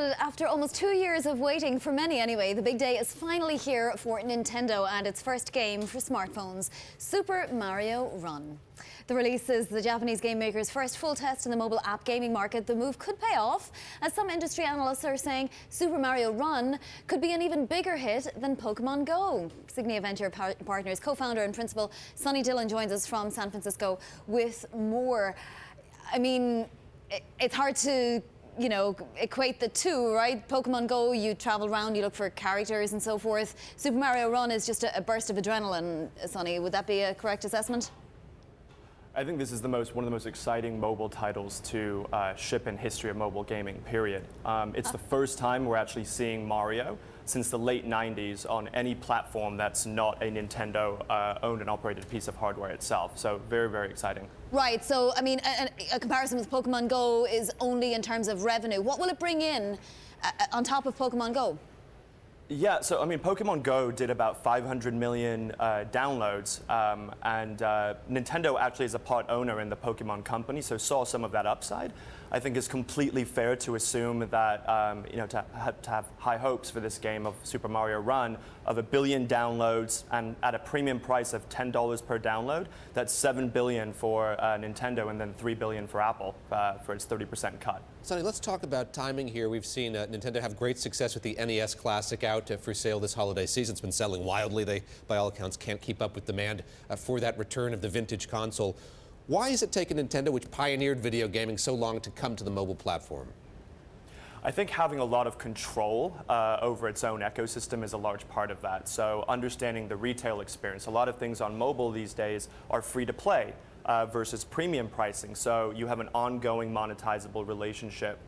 After almost 2 years of waiting, for many anyway, the big day is finally here for Nintendo and its first game for smartphones, Super Mario Run. The release is the Japanese game maker's first full test in the mobile app gaming market. The move could pay off, as some industry analysts are saying Super Mario Run could be an even bigger hit than Pokemon Go. Signia Venture Partners co-founder and principal Sunny Dhillon joins us from San Francisco with more. I mean, it's hard to equate the two, right? Pokemon Go, you travel around, you look for characters and so forth. Super Mario Run is just a burst of adrenaline, Sonny. Would that be a correct assessment? I think this is one of the most exciting mobile titles to ship in history of mobile gaming, period. It's the first time we're actually seeing Mario since the late 90s on any platform that's not a Nintendo owned and operated piece of hardware itself. So very, very exciting. Right, so I mean, a comparison with Pokemon Go is only in terms of revenue. What will it bring in on top of Pokemon Go? Yeah, so I mean, Pokemon Go did about 500 million downloads, and Nintendo actually is a part owner in the Pokemon company, so saw some of that upside. I think it's completely fair to assume that to have high hopes for this game of Super Mario Run of 1 billion downloads and at a premium price of $10 per download. That's $7 billion for Nintendo and then $3 billion for Apple for its 30% cut. Sonny, let's talk about timing here. We've seen Nintendo have great success with the NES Classic out for sale this holiday season. It's been selling wildly. They, by all accounts, can't keep up with demand for that return of the vintage console. Why has it taken Nintendo, which pioneered video gaming, so long to come to the mobile platform? I think having a lot of control over its own ecosystem is a large part of that. So understanding the retail experience. A lot of things on mobile these days are free to play versus premium pricing. So you have an ongoing monetizable relationship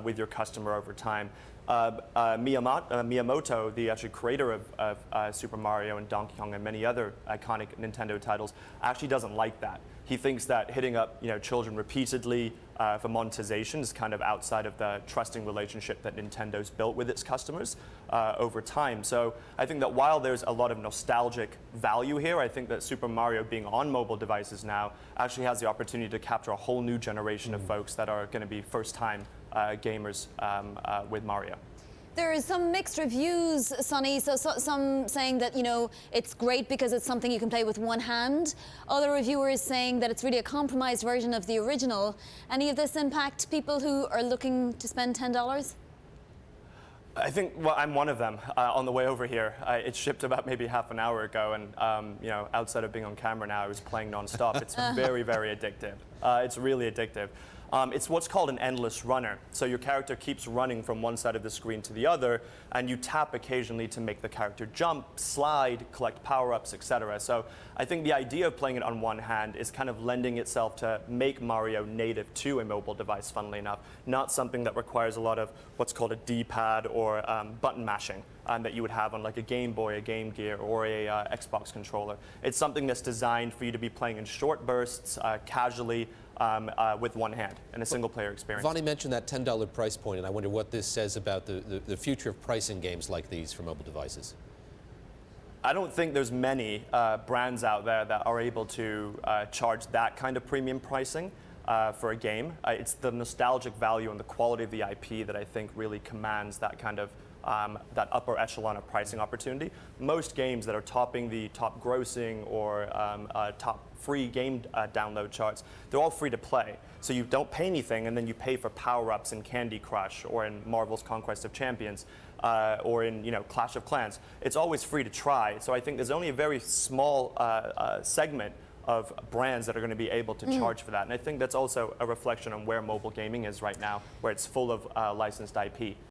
with your customer over time. Miyamoto, the actual creator of Super Mario and Donkey Kong and many other iconic Nintendo titles, actually doesn't like that. He thinks that hitting up children repeatedly for monetization is kind of outside of the trusting relationship that Nintendo's built with its customers over time. So I think that while there's a lot of nostalgic value here, I think that Super Mario being on mobile devices now actually has the opportunity to capture a whole new generation of folks that are going to be first-time gamers with Mario. There is some mixed reviews, Sonny. So some saying that it's great because it's something you can play with one hand. Other reviewers saying that it's really a compromised version of the original. Any of this impact people who are looking to spend $10? I think, well, I'm one of them. On the way over here, it shipped about maybe half an hour ago, and outside of being on camera now, I was playing nonstop. It's very, very addictive. It's really addictive. It's what's called an endless runner. So your character keeps running from one side of the screen to the other, and you tap occasionally to make the character jump, slide, collect power-ups, etc. So I think the idea of playing it on one hand is kind of lending itself to make Mario native to a mobile device, funnily enough, not something that requires a lot of what's called a D-pad or button mashing that you would have on like a Game Boy, a Game Gear, or a Xbox controller. It's something that's designed for you to be playing in short bursts, casually, with one hand in a single-player experience. Vonnie mentioned that $10 price point, and I wonder what this says about the future of pricing games like these for mobile devices. I don't think there's many brands out there that are able to charge that kind of premium pricing for a game. It's the nostalgic value and the quality of the IP that I think really commands that kind of that upper echelon of pricing opportunity. Most games that are topping the top grossing or top free game download charts, they're all free to play. So you don't pay anything, and then you pay for power-ups in Candy Crush or in Marvel's Conquest of Champions or in Clash of Clans. It's always free to try. So I think there's only a very small segment of brands that are going to be able to charge for that. And I think that's also a reflection on where mobile gaming is right now, where it's full of licensed IP.